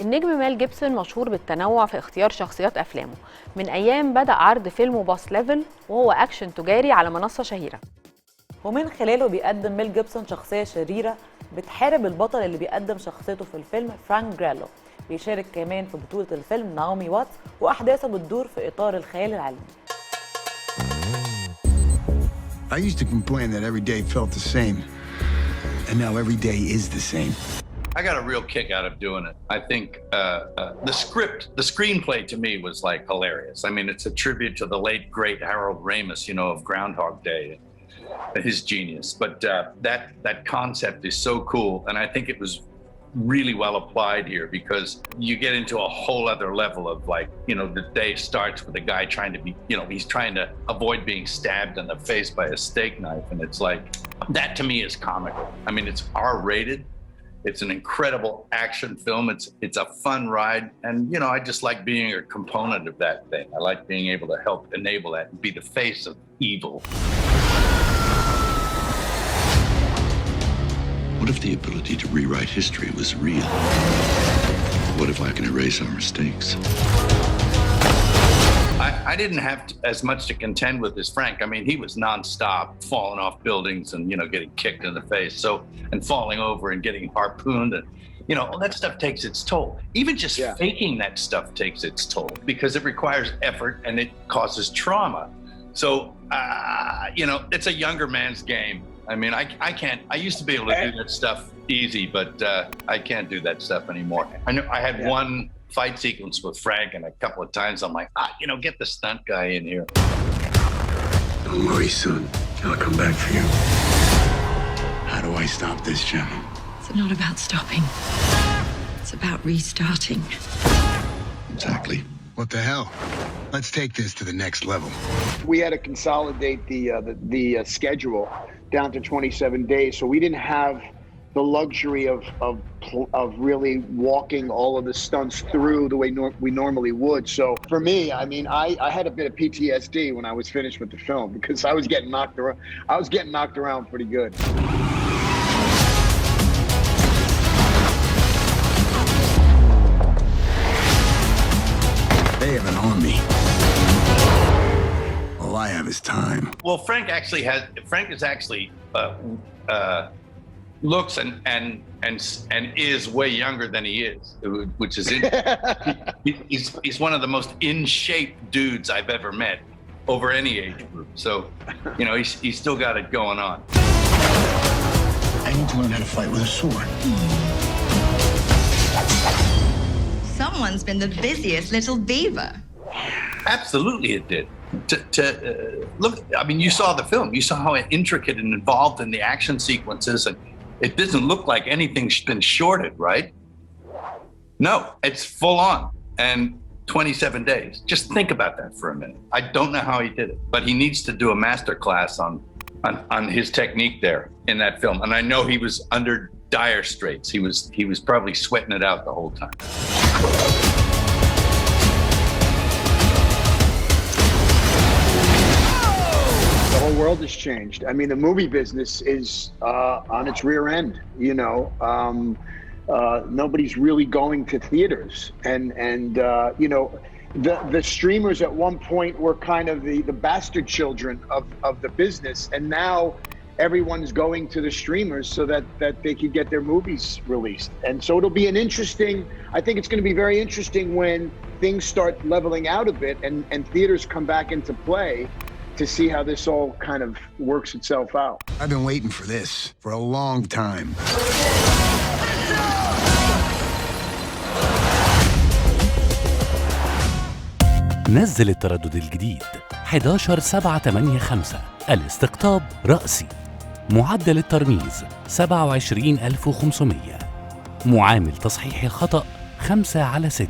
النجم مال جيبسون مشهور بالتنوع في اختيار شخصيات أفلامه، من أيام بدأ عرض فيلمه باس ليفل وهو أكشن تجاري على منصة شهيرة، ومن خلاله بيقدم ميل جيبسون شخصية شريرة بتحارب البطل اللي بيقدم شخصيته في الفيلم فرانك جريلو. بيشارك كمان في بطولة الفيلم ناومي واتس، وأحداثه بتدور في إطار الخيال العلمي. I used to complain that every day felt the same, and now every day is the same. I got a real kick out of doing it. I think the screenplay to me was like hilarious. I mean, it's a tribute to the late great Harold Ramis, you know, of Groundhog Day, his genius. But that concept is so cool, and I think it was really well applied here because you get into a whole other level of like, you know, the day starts with a guy trying to be, you know, he's trying to avoid being stabbed in the face by a steak knife, and it's like, that to me is comical. I mean, it's R-rated. It's an incredible action film. It's a fun ride, and you know, I just like being a component of that thing. I like being able to help enable that and be the face of evil. What if the ability to rewrite history was real? What if I can erase our mistakes? I didn't have as much to contend with as Frank. I mean, he was nonstop falling off buildings and, you know, getting kicked in the face, and falling over and getting harpooned, and you know, all that stuff takes its toll. Even just faking that stuff takes its toll because it requires effort and it causes trauma. So, you know, it's a younger man's game. I mean, I can't. I used to be able to do that stuff easy, but I can't do that stuff anymore. I know I had one fight sequence with Frank, and a couple of times I'm like, you know, get the stunt guy in here. Don't worry, son. I'll come back for you. How do I stop this, Jim? It's not about stopping. It's about restarting. Exactly. What the hell? Let's take this to the next level. We had to consolidate the schedule down to 27 days, so we didn't have the luxury of really walking all of the stunts through the way we normally would. So for me, I mean, I had a bit of PTSD when I was finished with the film because I was getting knocked around. I was getting knocked around pretty good. They have an army. All I have is time. Well, Frank is actually looks and is way younger than he is, which is he's one of the most in shape dudes I've ever met over any age group. So, you know, he's still got it going on. I need to learn how to fight with a sword. Someone's been the busiest little beaver. Absolutely, it did. Look, I mean, you saw the film. You saw how intricate and involved in the action sequences, and it doesn't look like anything's been shorted, right? No, it's full on, and 27 days. Just think about that for a minute. I don't know how he did it, but he needs to do a master class on his technique there in that film. And I know he was under dire straits. He was probably sweating it out the whole time. The whole world has changed. I mean, the movie business is on its rear end. You know, nobody's really going to theaters, and you know, the streamers at one point were kind of the bastard children of the business, and now everyone's going to the streamers so that they can get their movies released. And so it'll be I think it's going to be very interesting when things start leveling out a bit and theaters come back into play to see how this all kind of works itself out. I've been waiting for this for a long time. نزل التردد الجديد 11785 الاستقطاب رأسي، معدل الترميز 27500، معامل تصحيح الخطأ 5/6.